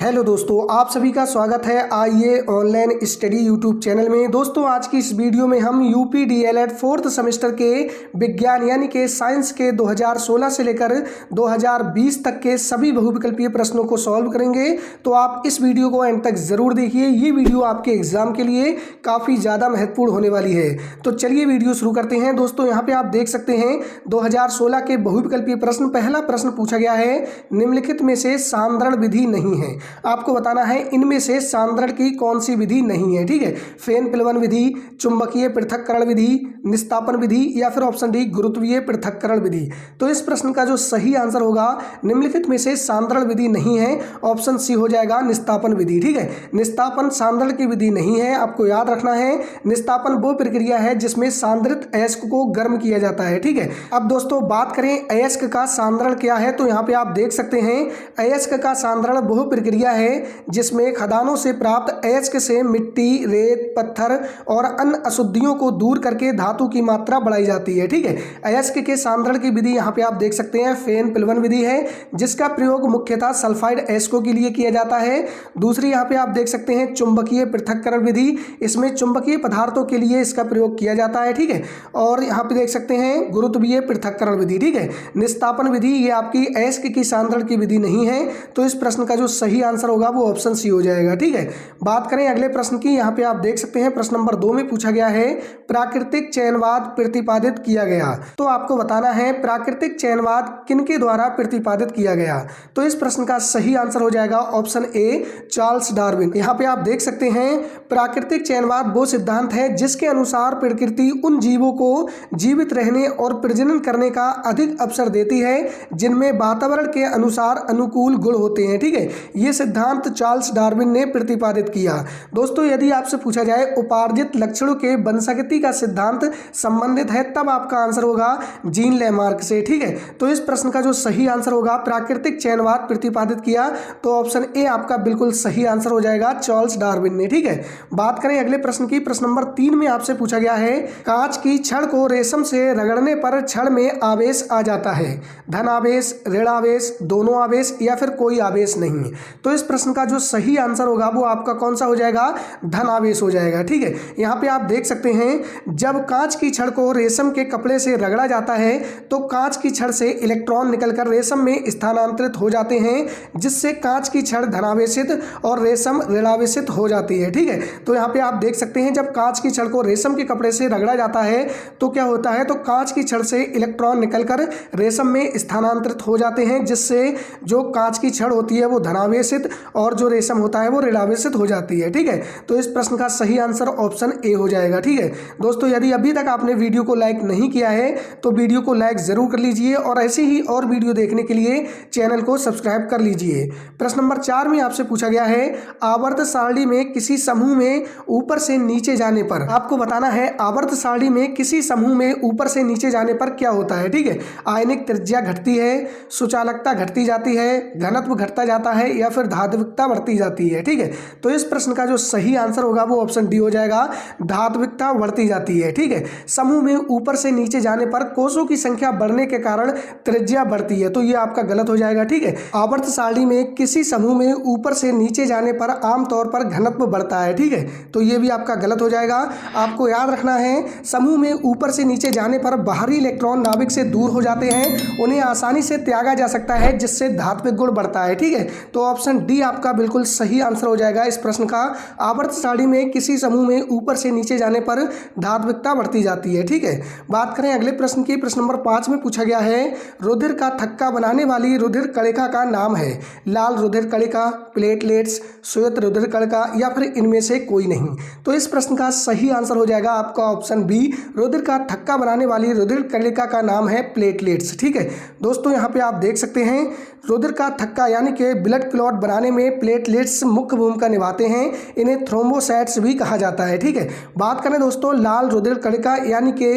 Hello दोस्तों, आप सभी का स्वागत है आइए ऑनलाइन स्टडी यूट्यूब चैनल में। दोस्तों आज की इस वीडियो में हम यूपी डीएलएड फोर्थ सेमेस्टर के विज्ञान यानी कि साइंस के 2016 से लेकर 2020 तक के सभी बहुविकल्पीय प्रश्नों को सॉल्व करेंगे। तो आप इस वीडियो को एंड तक ज़रूर देखिए, ये वीडियो आपके एग्जाम के लिए काफ़ी ज़्यादा महत्वपूर्ण होने वाली है। तो चलिए वीडियो शुरू करते हैं। दोस्तों यहाँ पे आप देख सकते हैं 2016 के बहुविकल्पीय प्रश्न। पहला प्रश्न पूछा गया है, निम्नलिखित में से सांद्रण विधि नहीं है। आपको बताना है इनमें से सांद्रण की कौन सी विधि नहीं है। ठीक है, फेन पिलवन विधि, चुंबकीय पृथक्करण विधि, निस्तापन विधि या फिर ऑप्शन डी गुरुत्वीय पृथक्करण विधि। तो इस प्रश्न का जो सही आंसर होगा, निम्नलिखित में से सांद्रण विधि नहीं है, ऑप्शन सी हो जाएगा निस्तापन विधि। ठीक है, निस्तापन सांद्रण की विधि नहीं है। आपको याद रखना है निस्तापन वो प्रक्रिया है जिसमें सांद्रित अयस्क को गर्म किया जाता है। ठीक है, अब दोस्तों बात करें अयस्क का सांद्रण क्या है, तो यहाँ पे आप देख सकते हैं अयस्क का सांद्रण वह प्रक्रिया है जिसमें खदानों से प्राप्त अयस्क से मिट्टी, रेत, पत्थर और अन्य अशुद्धियों को दूर करके धातु की मात्रा बढ़ाई जाती है। ठीक है, अयस्क के सांद्रण की विधि यहाँ पे आप देख सकते हैं फेन पिलवन विधि है, जिसका प्रयोग मुख्यतः सल्फाइड अयस्कों के लिए किया जाता है। दूसरी यहाँ पे आप देख सकते हैं चुंबकीय पृथक्करण विधि, इसमें चुंबकीय पदार्थों के लिए इसका प्रयोग किया जाता है। ठीक है, और यहाँ पे देख सकते हैं गुरुत्वीय पृथक्करण विधि। ठीक है, निस्तापन विधि ये आपकी अयस्क की सांद्रण की विधि नहीं है। तो इस प्रश्न का जो सही आंसर होगा वो ऑप्शन सी हो जाएगा। ठीक है, बात करें अगले प्रश्न की। यहाँ पे आप देख सकते हैं प्रश्न नंबर 2 में पूछा गया है, प्राकृतिक चयनवाद प्रतिपादित किया गया। तो आपको बताना है प्राकृतिक चयनवाद किनके द्वारा प्रतिपादित किया गया। तो इस प्रश्न का सही आंसर हो जाएगा ऑप्शन ए चार्ल्स डार्विन। यहाँ पे आप देख सकते हैं प्राकृतिक चयनवाद वो सिद्धांत है जिसके अनुसार प्रकृति उन जीवों को जीवित रहने और प्रजनन करने का अधिक अवसर देती है जिनमें वातावरण के अनुसार अनुकूल गुण होते हैं। ठीक है, ये सिद्धांत चार्ल्स डार्विन ने प्रतिपादित किया। दोस्तों यदि आपसे पूछा जाए उपार्जित लक्षणों के वंशागति का सिद्धांत संबंधित है, तब आपका आंसर होगा जीन लैमार्क से। ठीक है, तो इस प्रश्न का जो सही आंसर होगा प्राकृतिक चयनवाद प्रतिपादित किया, तो ऑप्शन ए आपका बिल्कुल सही आंसर हो जाएगा चार्ल्स डार्विन ने। ठीक है, बात करें अगले प्रश्न की। प्रश्न नंबर 3 में आपसे पूछा गया है, कांच की छड़ को रेशम से रगड़ने पर छड़ में आवेश आ जाता है, धन आवेश, ऋण आवेश, दोनों आवेश या फिर कोई आवेश नहीं। तो इस प्रश्न का जो सही आंसर होगा वो आपका कौन सा हो जाएगा, धन आवेश हो जाएगा। ठीक है, यहाँ पे आप देख सकते हैं जब कांच की छड़ को रेशम के कपड़े से रगड़ा जाता है तो कांच की छड़ से इलेक्ट्रॉन निकलकर रेशम में स्थानांतरित हो जाते हैं, जिससे कांच की छड़ धनावेशित और रेशम ऋणावेशित हो जाती है। ठीक है, तो यहाँ पे आप देख सकते हैं जब कांच की छड़ को रेशम के कपड़े से रगड़ा जाता है तो क्या होता है, तो कांच की छड़ से इलेक्ट्रॉन निकलकर रेशम में स्थानांतरित हो जाते हैं, जिससे जो कांच की छड़ होती है वो धनावेशित और जो रेशम होता है वो ऋणावेशित हो जाती है। ठीक है, तो इस प्रश्न का सही आंसर ऑप्शन ए हो जाएगा। ठीक है दोस्तों, यदि अभी तक आपने वीडियो को लाइक नहीं किया है तो वीडियो को लाइक जरूर कर लीजिए और ऐसी ही और वीडियो देखने के लिए चैनल को सब्सक्राइब कर लीजिए। प्रश्न नंबर 4 में आपसे पूछा गया है, आवर्त सारणी में किसी समूह में ऊपर से नीचे जाने पर, आपको बताना है आवर्त सारणी में किसी समूह में ऊपर से नीचे जाने पर क्या होता है। ठीक है, आयनिक त्रिज्या घटती है, सुचालकता घटती जाती है, घनत्व घटता जाता है या फिर धात्विकता बढ़ती जाती है। ठीक है, तो इस प्रश्न का जो सही आंसर होगा वो ऑप्शन डी हो जाएगा, धात्विकता बढ़ती जाती है। ठीक है, समूह में ऊपर से नीचे जाने पर कोषों की संख्या बढ़ने के कारण त्रिज्या बढ़ती है, तो ये आपका गलत हो जाएगा। ठीक है, आवर्त सारणी में किसी समूह में ऊपर से नीचे जाने पर आमतौर पर घनत्व बढ़ता है। ठीक है, तो ये भी आपका गलत हो जाएगा। आपको याद रखना है समूह में ऊपर से नीचे जाने पर बाहरी इलेक्ट्रॉन नाभिक से दूर हो जाते हैं, उन्हें आसानी से त्यागा जा सकता है, जिससे धात्विक गुण बढ़ता है। ठीक है, तो ऑप्शन डी आपका बिल्कुल सही आंसर हो जाएगा इस प्रश्न का, आवर्त सारणी में किसी समूह में ऊपर से नीचे जाने पर धात्विकता बढ़ती जाती है। ठीक है, बात करें अगले प्रश्न की। प्रश्न नंबर 5 में पूछा गया है, रुधिर का थक्का बनाने वाली रुधिर कणिका का नाम है, लाल रुधिर कणिका, प्लेटलेट्स, श्वेत रुधिर कणिका या फिर इनमें से कोई नहीं। तो इस प्रश्न का सही आंसर हो जाएगा आपका ऑप्शन बी, रुधिर का थक्का बनाने वाली रुधिर कणिका का नाम है प्लेटलेट्स। ठीक है दोस्तों, यहाँ पे आप देख सकते हैं रुधिर का थक्का यानी कि ब्लड क्लॉट बनाने में प्लेटलेट्स मुख्य भूमिका निभाते हैं, इन्हें थ्रोम्बोसाइट्स भी कहा जाता है। ठीक है, बात करें दोस्तों लाल रुधिर कणिका यानी कि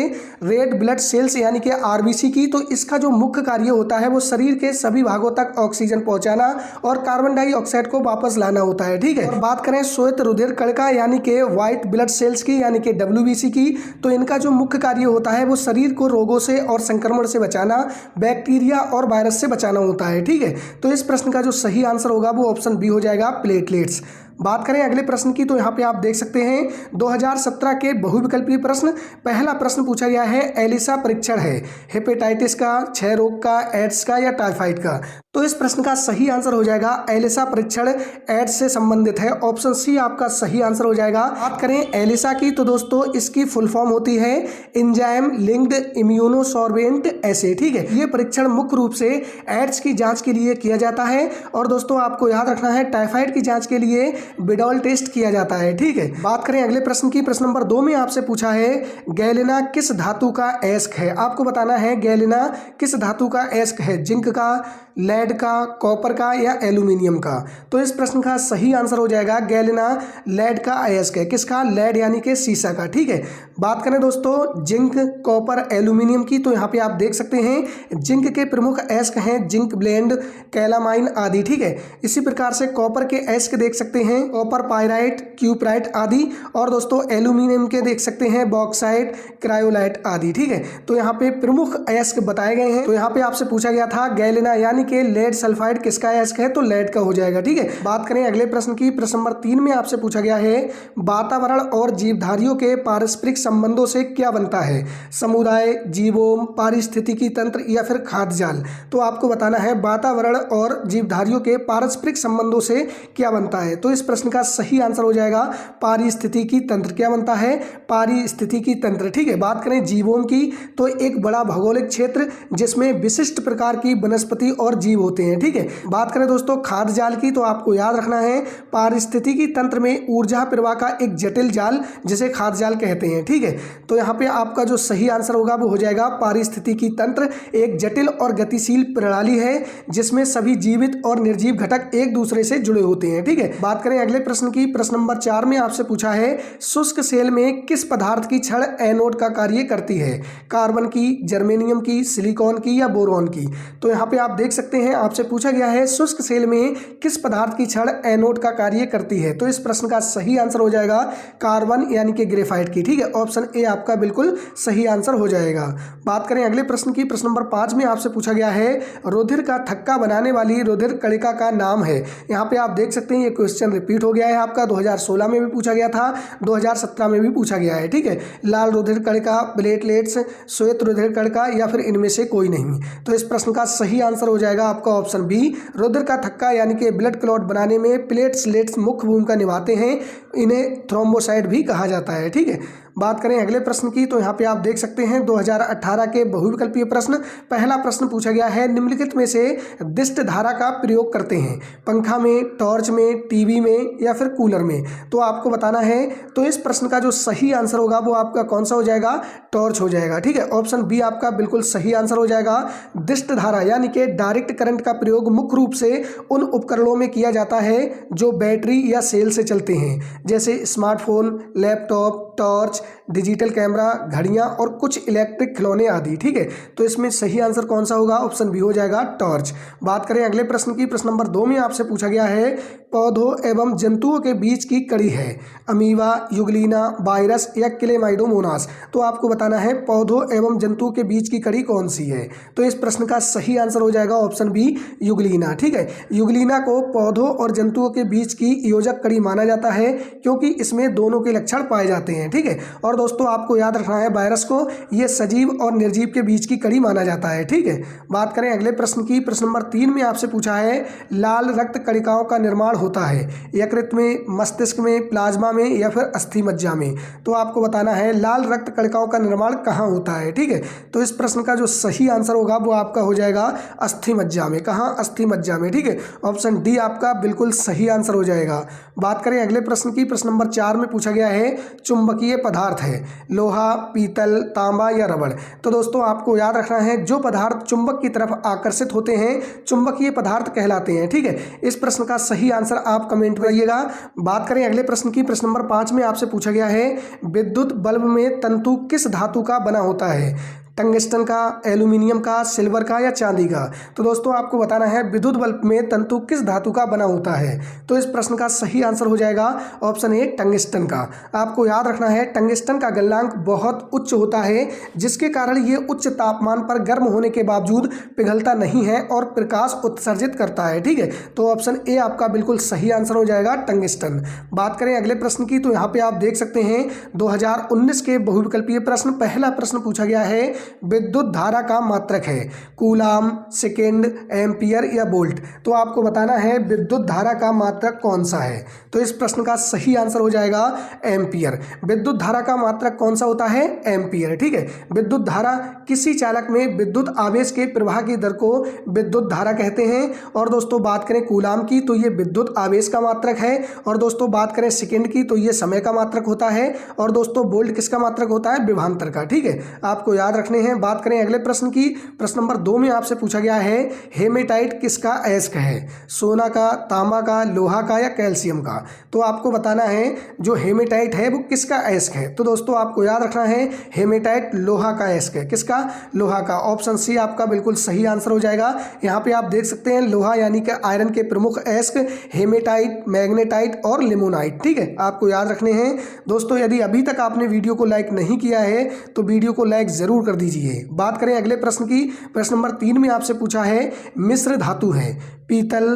रेड ब्लड सेल्स यानी कि आरबीसी की, तो इसका जो मुख्य कार्य होता है वो शरीर के सभी भागों तक ऑक्सीजन पहुंचाना और कार्बन डाइऑक्साइड को वापस लाना होता है। ठीक है, और बात करें श्वेत रुधिर कणिका यानी कि व्हाइट ब्लड सेल्स की यानी कि डब्ल्यूबीसी की, तो इनका जो मुख्य कार्य होता है वो शरीर को रोगों से और संक्रमण से बचाना, बैक्टीरिया और वायरस से बचाना होता है। ठीक है, तो इस प्रश्न का जो सही आंसर होगा वो ऑप्शन बी हो जाएगा प्लेटलेट्स। बात करें अगले प्रश्न की तो यहाँ पे आप देख सकते हैं 2017 के बहुविकल्पीय प्रश्न। पहला प्रश्न पूछा गया है एलिसा परीक्षण है हेपेटाइटिस का, क्षय रोग का, एड्स का या टाइफाइड का। तो इस प्रश्न का सही आंसर हो जाएगा एलिसा परीक्षण एड्स से संबंधित है, ऑप्शन सी आपका सही आंसर हो जाएगा। बात करें एलिसा की तो दोस्तों इसकी फुल फॉर्म होती है एंजाइम लिंक्ड इम्यूनोसॉर्बेंट एसे, ठीक है। ये परीक्षण मुख्य रूप से एड्स की जांच के लिए किया जाता है और दोस्तों आपको याद रखना है टाइफाइड की जांच के लिए बिडॉल टेस्ट किया जाता है, ठीक है। बात करें अगले प्रश्न की, प्रश्न नंबर 2 में आपसे पूछा है गैलेना किस धातु का अयस्क है। आपको बताना है गैलेना किस धातु का अयस्क है, जिंक का, लेड का, कॉपर का या एल्यूमिनियम का। तो इस प्रश्न का सही आंसर हो जाएगा गैलेना लेड का अयस्क है। किसका? लेड यानी कि सीसा का, ठीक है। बात करें दोस्तों जिंक, कॉपर, एल्यूमिनियम की तो यहाँ पे आप देख सकते हैं जिंक के प्रमुख अयस्क हैं जिंक ब्लेंड, कैलामाइन आदि, ठीक है। इसी प्रकार से कॉपर के अयस्क देख सकते हैं कॉपर पाइराइट, क्यूपराइट आदि, और दोस्तों एल्यूमिनियम के देख सकते हैं बॉक्साइट, क्रायोलाइट आदि, ठीक है। तो यहाँ पे प्रमुख अयस्क बताए गए हैं। तो यहाँ पे आपसे पूछा गया था गैलेना यानी कि लेड सल्फाइड किसका अयस्क है, तो लेड का हो जाएगा, ठीक है। बात करें अगले प्रश्न की, प्रश्न नंबर 3 में आपसे पूछा गया है वातावरण और जीवधारियों के पारस्परिक संबंधों से क्या बनता है, समुदाय, जीवोम, पारिस्थितिकी तंत्र या फिर खाद्य जाल। तो आपको बताना है वातावरण और जीवधारियों के पारस्परिक संबंधों से क्या बनता है। तो इस प्रश्न का सही आंसर हो जाएगा पारिस्थितिकी तंत्र। क्या बनता है? पारिस्थितिकी तंत्र, ठीक है। बात करें जीवों की तो एक बड़ा भौगोलिक क्षेत्र जिसमें विशिष्ट प्रकार की वनस्पति और जीव होते हैं, ठीक है। बात करें दोस्तों खाद्य जाल की तो आपको याद रखना है पारिस्थितिकी तंत्र में ऊर्जा प्रवाह का एक जटिल जाल जिसे खाद्य जाल कहते हैं, ठीक है। तो यहाँ पे आपका जो सही आंसर होगा वो हो जाएगा पारिस्थितिकी तंत्र एक जटिल और गतिशील प्रणाली है जिसमें सभी जीवित और निर्जीव घटक एक दूसरे से जुड़े होते हैं, ठीक है। बात करें अगले प्रश्न की, प्रश्न नंबर 4 में आपसे पूछा है शुष्क सेल में किस पदार्थ की छड़ एनोड का कार्य करती है, कार्बन की, जर्मेनियम की, सिलिकॉन की या बोरॉन की। तो यहाँ पे आप देख सकते हैं आपसे पूछा गया है शुष्क सेल में किस पदार्थ की छड़ एनोड का कार्य करती है। तो इस प्रश्न का सही आंसर हो जाएगा कार्बन यानी कि ग्रेफाइट की, ठीक है। ऑप्शन ए आपका बिल्कुल सही आंसर हो जाएगा। बात करें अगले प्रश्न की, प्रश्न नंबर 5 में आपसे पूछा गया है रुधिर का थक्का बनाने वाली रुधिर कणिका का नाम है। यहाँ पे आप देख सकते हैं ये क्वेश्चन रिपीट हो गया है आपका, 2016 में भी पूछा गया था, 2017 में भी पूछा गया है, ठीक है। लाल रुधिर कणिका, प्लेटलेट्स, श्वेत रुधिर कणिका या फिर इनमें से कोई नहीं। तो इस प्रश्न का सही आंसर हो जाएगा आपका ऑप्शन बी रुधिर का थक्का यानी कि ब्लड क्लॉट बनाने में प्लेटलेट्स मुख्य भूमिका निभाते हैं, इन्हें थ्रोम्बोसाइट भी कहा जाता है, ठीक है। बात करें अगले प्रश्न की तो यहाँ पे आप देख सकते हैं 2018 के बहुविकल्पीय प्रश्न। पहला प्रश्न पूछा गया है निम्नलिखित में से दिष्ट धारा का प्रयोग करते हैं पंखा में, टॉर्च में, टीवी में या फिर कूलर में। तो आपको बताना है तो इस प्रश्न का जो सही आंसर होगा वो आपका कौन सा हो जाएगा, टॉर्च हो जाएगा, ठीक है। ऑप्शन बी आपका बिल्कुल सही आंसर हो जाएगा। दिष्ट धारा यानी कि डायरेक्ट करंट का प्रयोग मुख्य रूप से उन उपकरणों में किया जाता है जो बैटरी या सेल से चलते हैं, जैसे smartphone, laptop, torch, digital camera, घड़ियां और कुछ इलेक्ट्रिक खिलौने आदि, ठीक है। तो इसमें सही आंसर कौन सा होगा, ऑप्शन बी हो जाएगा टॉर्च। बात करें अगले प्रश्न की, प्रश्न नंबर 2 में आपसे पूछा गया है पौधों एवं जंतुओं के बीच की कड़ी है अमीबा, युगलीना, वायरस या क्लेमाइडोमोनास। तो आपको बताना है पौधों एवं जंतुओं के बीच की कड़ी कौन सी है। तो इस प्रश्न का सही आंसर हो जाएगा ऑप्शन बी युगलीना, ठीक है। युगलीना को पौधों और जंतुओं के बीच की योजक कड़ी माना जाता है क्योंकि इसमें दोनों के लक्षण पाए जाते हैं, ठीक है। और दोस्तों आपको याद रखना है वायरस को ये सजीव और निर्जीव के बीच की कड़ी माना जाता है, ठीक है। बात करें अगले प्रश्न की, प्रश्न नंबर 3 में आपसे पूछा है लाल रक्त कणिकाओं का निर्माण होता है यकृत में, मस्तिष्क में, प्लाज्मा में या फिर अस्थि मज्जा में। तो आपको बताना है लाल रक्त कणिकाओं का निर्माण कहाँ होता है, ठीक है। तो इस प्रश्न का जो सही आंसर होगा वो आपका हो जाएगा अस्थि मज्जा में। कहाँ? अस्थि मज्जा में, ठीक है। ऑप्शन डी आपका बिल्कुल सही आंसर हो जाएगा। बात करें अगले प्रश्न की, प्रश्न नंबर 4 में पूछा गया है चुंबकीय पदार्थ है लोहा, पीतल, तांबा या रबड़। तो दोस्तों आपको याद रखना है जो पदार्थ चुंबक की तरफ आकर्षित होते हैं चुंबकीय पदार्थ कहलाते हैं, ठीक है। इस प्रश्न का सही आंसर आप कमेंट में आइएगा। बात करें अगले प्रश्न की, प्रश्न नंबर 5 में आपसे पूछा गया है विद्युत बल्ब में तंतु किस धातु का बना होता है टंगस्टन का, एल्यूमिनियम का, सिल्वर का या चांदी का। तो दोस्तों आपको बताना है विद्युत बल्ब में तंतु किस धातु का बना होता है। तो इस प्रश्न का सही आंसर हो जाएगा ऑप्शन ए टंगस्टन का। आपको याद रखना है टंगस्टन का गलनांक बहुत उच्च होता है, जिसके कारण ये उच्च तापमान पर गर्म होने के बावजूद पिघलता नहीं है और प्रकाश उत्सर्जित करता है। ठीक है, तो ऑप्शन ए आपका बिल्कुल सही आंसर हो जाएगा टंगस्टन। बात करें अगले प्रश्न की, तो यहाँ पे आप देख सकते हैं 2019 के बहुविकल्पीय प्रश्न, पहला प्रश्न पूछा गया है विद्युत धारा का मात्रक है कूलाम, सेकेंड, एम्पियर या वोल्ट। तो आपको बताना है विद्युत धारा का मात्रक कौन सा है। तो इस प्रश्न का सही आंसर हो जाएगा एम्पियर। विद्युत धारा का मात्रक कौन सा होता है? एम्पियर। ठीक है, विद्युत धारा किसी चालक में विद्युत आवेश के प्रवाह की दर को विद्युत धारा कहते हैं। और दोस्तों बात करें कूलाम की तो ये विद्युत आवेश का मात्रक है। और दोस्तों बात करें सेकेंड की तो ये समय का मात्रक होता है। और दोस्तों वोल्ट किसका मात्रक होता है? विभवांतर का। ठीक है, आपको याद रखने हैं। बात करें अगले प्रश्न की, प्रश्न नंबर 2 में आपसे पूछा गया है हेमेटाइट किसका अयस्क है? सोना का, तांबा का, लोहा का या कैल्शियम का। तो आपको बताना है जो हेमेटाइट है वो किसका अयस्क है। तो दोस्तों आपको याद रखना है हेमेटाइट लोहा का अयस्क है। किसका? लोहा का। ऑप्शन सी आपका बिल्कुल सही आंसर हो जाएगा। यहाँ पे आप देख सकते हैं लोहा यानी कि आयरन के प्रमुख अयस्क हेमेटाइट, मैग्नेटाइट और लिमोनाइट। ठीक है, आपको याद रखने हैं। दोस्तों यदि अभी तक आपने वीडियो को लाइक नहीं किया है तो वीडियो को लाइक जरूर कर दीजिए। बात करें अगले प्रश्न की, प्रश्न नंबर 3 में आपसे पूछा है मिश्र धातु है पीतल,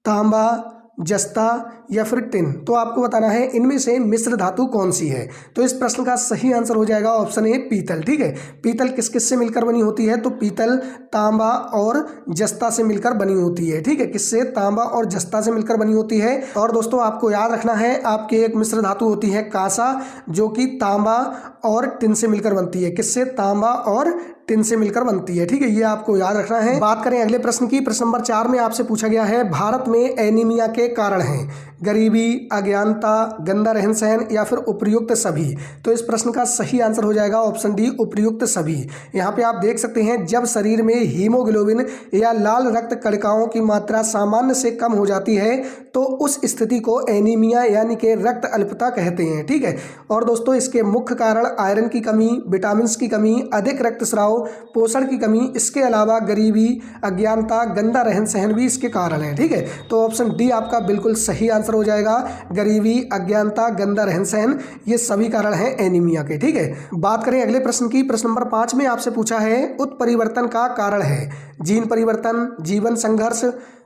तांबा, जस्ता या फिर टिन। तो आपको बताना है इनमें से मिश्र धातु कौन सी है। तो इस प्रश्न का सही आंसर हो जाएगा ऑप्शन ए पीतल। ठीक है, पीतल किस किस से मिलकर बनी होती है? तो पीतल तांबा और जस्ता से मिलकर बनी होती है। ठीक है, किससे? तांबा और जस्ता से मिलकर बनी होती है। और दोस्तों आपको याद रखना है आपकी एक मिश्र धातु होती है कांसा, जो कि तांबा और टिन से मिलकर बनती है। किससे? तांबा और टिन से मिलकर बनती है। ठीक है, ये आपको याद रखना है। बात करें अगले प्रश्न की, प्रश्न नंबर 4 में आपसे पूछा गया है भारत में एनीमिया के कारण हैं गरीबी, अज्ञानता, गंदा रहन सहन या फिर उपर्युक्त सभी। तो इस प्रश्न का सही आंसर हो जाएगा ऑप्शन डी उपर्युक्त सभी। यहाँ पे आप देख सकते हैं जब शरीर में हीमोग्लोबिन या लाल रक्त कणिकाओं की मात्रा सामान्य से कम हो जाती है तो उस स्थिति को एनीमिया यानी कि रक्त अल्पता कहते हैं। ठीक है, और दोस्तों इसके मुख्य कारण आयरन की कमी, विटामिन की कमी, अधिक रक्तस्राव, पोषण की कमी, इसके अलावा गरीबी, अज्ञानता, गंदा रहन सहन भी इसके कारण है। ठीक है, तो ऑप्शन डी आपका बिल्कुल सही आंसर हो जाएगा। गरीबी, अज्ञानता, गंदा रहन सहन ये सभी कारण हैं एनीमिया के। ठीक है, बात करें अगले प्रश्न की, प्रश्न नंबर 5 में आपसे पूछा है उत्परिवर्तन का कारण है जीन परिवर्तन, जीवन संघर्ष,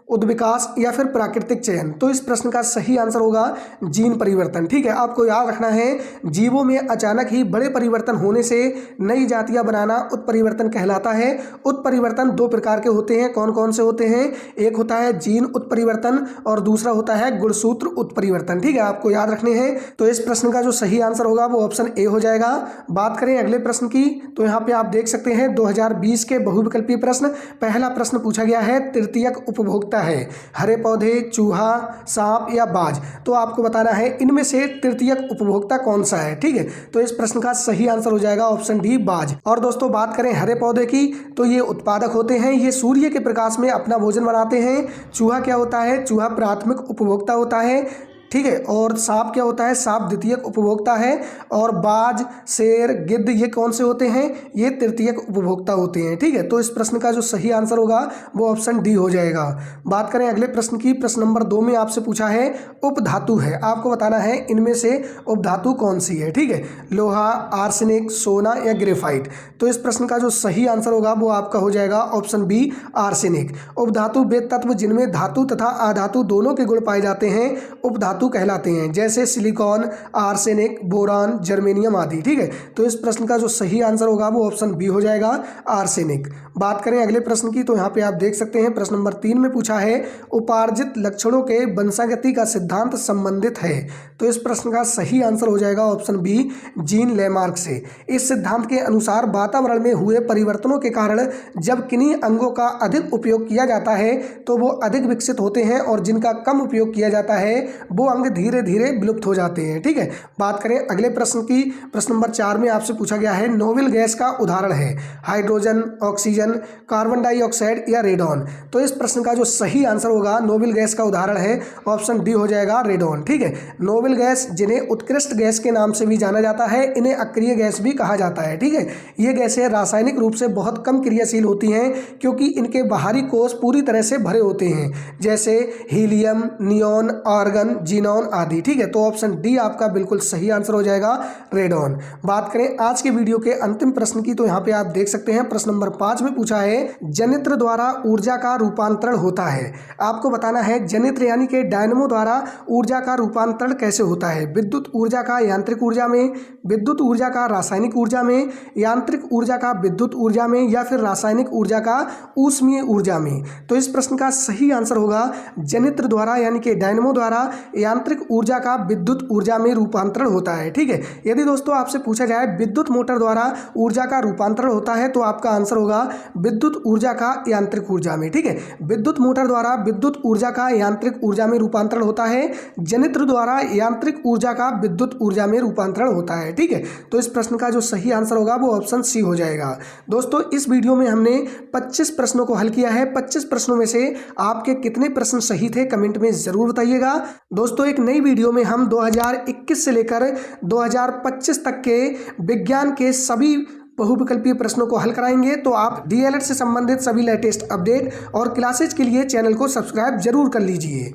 उद्विकास या फिर प्राकृतिक चयन। तो इस प्रश्न का सही आंसर होगा जीन परिवर्तन। ठीक है, आपको याद रखना है जीवों में अचानक ही बड़े परिवर्तन होने से नई जातियां बनाना उत्परिवर्तन कहलाता है। उत्परिवर्तन 2 प्रकार के होते हैं। कौन कौन से होते हैं? एक होता है जीन उत्परिवर्तन और दूसरा होता है गुणसूत्र उत्परिवर्तन। ठीक है, आपको याद रखने हैं। तो इस प्रश्न का जो सही आंसर होगा वो ऑप्शन ए हो जाएगा। बात करें अगले प्रश्न की, तो यहाँ पे आप देख सकते हैं 2020 के बहुविकल्पीय प्रश्न, पहला प्रश्न पूछा गया है तृतीयक उपभोक्ता है हरे पौधे, चूहा, सांप या बाज। तो आपको बताना है इनमें से तृतीयक उपभोक्ता कौन सा है। ठीक है, तो इस प्रश्न का सही आंसर हो जाएगा ऑप्शन डी बाज। और दोस्तों बात करें हरे पौधे की तो ये उत्पादक होते हैं, ये सूर्य के प्रकाश में अपना भोजन बनाते हैं। चूहा क्या होता है? चूहा प्राथमिक उपभोक्ता होता है। ठीक है, और सांप क्या होता है? सांप द्वितीयक उपभोक्ता है। और बाज, शेर, गिद्ध ये कौन से होते हैं? ये तृतीयक उपभोक्ता होते हैं। ठीक है, तो इस प्रश्न का जो सही आंसर होगा वो ऑप्शन डी हो जाएगा। बात करें अगले प्रश्न की, प्रश्न नंबर 2 में आपसे पूछा है उपधातु है, आपको बताना है इनमें से उपधातु कौन सी है। ठीक है, लोहा, आर्सेनिक, सोना या ग्रेफाइट। तो इस प्रश्न का जो सही आंसर होगा वो आपका हो जाएगा ऑप्शन बी आर्सेनिक। उपधातु वे तत्व जिनमें धातु तथा अधातु दोनों के गुण पाए जाते हैं उपधातु कहलाते हैं, जैसे सिलिकॉन, आर्सेनिक, बोरान, जर्मेनियम आदि। ठीक है, तो इस प्रश्न का जो सही आंसर होगा वो ऑप्शन बी हो जाएगा आर्सेनिक। बात करें अगले प्रश्न की, तो यहाँ पे आप देख सकते हैं प्रश्न नंबर 3 में पूछा है उपार्जित लक्षणों के वंशागति का सिद्धांत संबंधित है। तो इस प्रश्न का सही आंसर हो जाएगा ऑप्शन बी जीन लेमार्क से। इस सिद्धांत के अनुसार वातावरण में हुए परिवर्तनों के कारण जब किन्हीं अंगों का अधिक उपयोग किया जाता है तो वो अधिक विकसित होते हैं और जिनका कम उपयोग किया जाता है वो अंग धीरे धीरे विलुप्त हो जाते हैं। ठीक है, बात करें अगले प्रश्न की। प्रश्न नंबर 4 में आपसे पूछा गया है नोबेल गैस का उदाहरण है हाइड्रोजन, ऑक्सीजन, कार्बन डाइऑक्साइड या रेडॉन। तो इस प्रश्न का जो सही आंसर होगा नोबेल गैस का उदाहरण है ऑप्शन डी हो जाएगा, रेडॉन। ठीक है, नोबेल गैस जिन्हें उत्कृष्ट गैस के नाम से भी जाना जाता है, इन्हें अक्रिय गैस भी कहा जाता है। ठीक है, ये गैसें रासायनिक रूप से बहुत कम क्रियाशील होती हैं क्योंकि इनके बाहरी कोश पूरी तरह से भरे होते हैं, जैसे हीलियम, नियॉन, आर्गन, जीनॉन आदि। ठीक है, तो ऑप्शन डी आपका बिल्कुल सही आंसर हो जाएगा, रेडॉन। बात करें आज के वीडियो के अंतिम प्रश्न की, तो यहाँ पे आप देख सकते हैं प्रश्न नंबर 5 में पूछा है जनित्र द्वारा ऊर्जा का रूपांतरण होता है। आपको बताना है जनित्र यानी कि डायनमो द्वारा ऊर्जा का रूपांतरण कैसे होता है। विद्युत ऊर्जा का यांत्रिक ऊर्जा में, विद्युत ऊर्जा का रासायनिक ऊर्जा में, यांत्रिक ऊर्जा का विद्युत ऊर्जा में, या फिर रासायनिक ऊर्जा का ऊष्मीय ऊर्जा में। तो इस प्रश्न का सही आंसर होगा जनित्र द्वारा यानी कि डायनमो द्वारा यांत्रिक ऊर्जा का विद्युत ऊर्जा में रूपांतरण होता है। ठीक है, यदि दोस्तों आपसे पूछा जाए विद्युत मोटर द्वारा ऊर्जा का रूपांतरण होता है तो आपका आंसर होगा विद्युत ऊर्जा का यांत्रिक ऊर्जा में। ठीक है, विद्युत मोटर द्वारा विद्युत ऊर्जा का यांत्रिक ऊर्जा में रूपांतरण होता है, जनित्र द्वारा यांत्रिक ऊर्जा का विद्युत ऊर्जा में रूपांतरण होता है। ठीक है, तो इस प्रश्न का जो सही आंसर होगा वो ऑप्शन सी हो जाएगा। दोस्तों इस वीडियो में हमने 25 प्रश्नों को हल किया है। 25 प्रश्नों में से आपके कितने प्रश्न सही थे कमेंट में जरूर बताइएगा। दोस्तों एक नई वीडियो में हम 2021 से लेकर 2025 तक के विज्ञान के सभी बहुविकल्पीय प्रश्नों को हल कराएंगे। तो आप डीएलएड से संबंधित सभी लेटेस्ट अपडेट और क्लासेज के लिए चैनल को सब्सक्राइब जरूर कर लीजिए।